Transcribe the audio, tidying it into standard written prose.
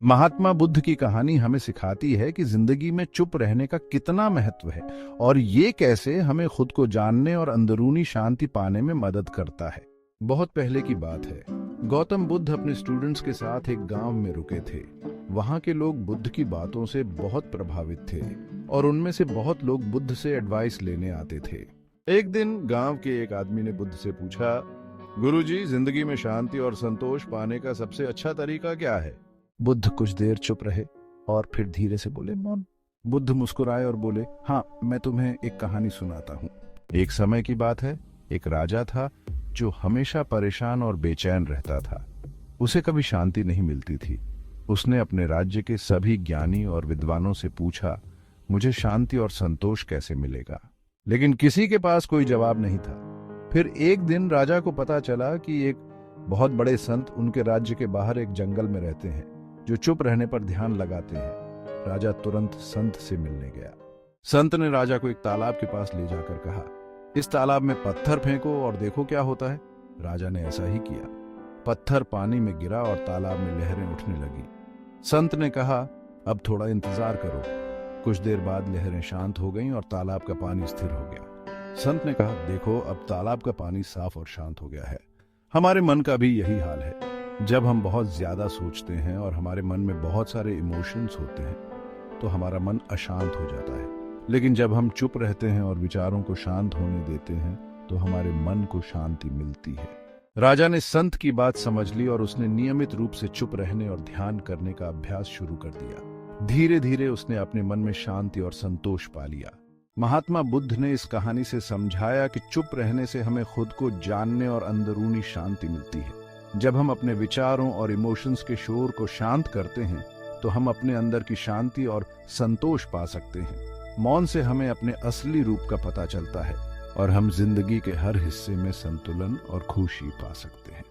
महात्मा बुद्ध की कहानी हमें सिखाती है कि जिंदगी में चुप रहने का कितना महत्व है और ये कैसे हमें खुद को जानने और अंदरूनी शांति पाने में मदद करता है। बहुत पहले की बात है। गौतम बुद्ध अपने स्टूडेंट्स के साथ एक गांव में रुके थे। वहां के लोग बुद्ध की बातों से बहुत प्रभावित थे और उनमें से बहुत लोग बुद्ध से एडवाइस लेने आते थे। एक दिन गांव के एक आदमी ने बुद्ध से पूछा, गुरुजी, जिंदगी में शांति और संतोष पाने का सबसे अच्छा तरीका क्या है? बुद्ध कुछ देर चुप रहे और फिर धीरे से बोले, मौन। बुद्ध मुस्कुराए और बोले, हाँ, मैं तुम्हें एक कहानी सुनाता हूँ। एक समय की बात है। एक राजा था जो हमेशा परेशान और बेचैन रहता था। उसे कभी शांति नहीं मिलती थी। उसने अपने राज्य के सभी ज्ञानी और विद्वानों से पूछा, मुझे शांति और संतोष कैसे मिलेगा? लेकिन किसी के पास कोई जवाब नहीं था। फिर एक दिन राजा को पता चला कि एक बहुत बड़े संत उनके राज्य के बाहर एक जंगल में रहते हैं जो चुप रहने पर ध्यान लगाते हैं। राजा तुरंत संत से मिलने गया। संत ने राजा को एक तालाब के पास ले जाकर कहा, इस तालाब में पत्थर फेंको और देखो क्या होता है। राजा ने ऐसा ही किया। पत्थर पानी में गिरा और तालाब में लहरें उठने लगी। संत ने कहा, अब थोड़ा इंतजार करो। कुछ देर बाद लहरें शांत हो गईं और तालाब का पानी स्थिर हो गया। संत ने कहा, देखो, अब तालाब का पानी साफ और शांत हो गया है। हमारे मन का भी यही हाल है। जब हम बहुत ज्यादा सोचते हैं और हमारे मन में बहुत सारे इमोशंस होते हैं तो हमारा मन अशांत हो जाता है। लेकिन जब हम चुप रहते हैं और विचारों को शांत होने देते हैं तो हमारे मन को शांति मिलती है। राजा ने संत की बात समझ ली और उसने नियमित रूप से चुप रहने और ध्यान करने का अभ्यास शुरू कर दिया। धीरे धीरे उसने अपने मन में शांति और संतोष पा लिया। महात्मा बुद्ध ने इस कहानी से समझाया कि चुप रहने से हमें खुद को जानने और अंदरूनी शांति मिलती है। जब हम अपने विचारों और इमोशंस के शोर को शांत करते हैं तो हम अपने अंदर की शांति और संतोष पा सकते हैं। मौन से हमें अपने असली रूप का पता चलता है और हम जिंदगी के हर हिस्से में संतुलन और खुशी पा सकते हैं।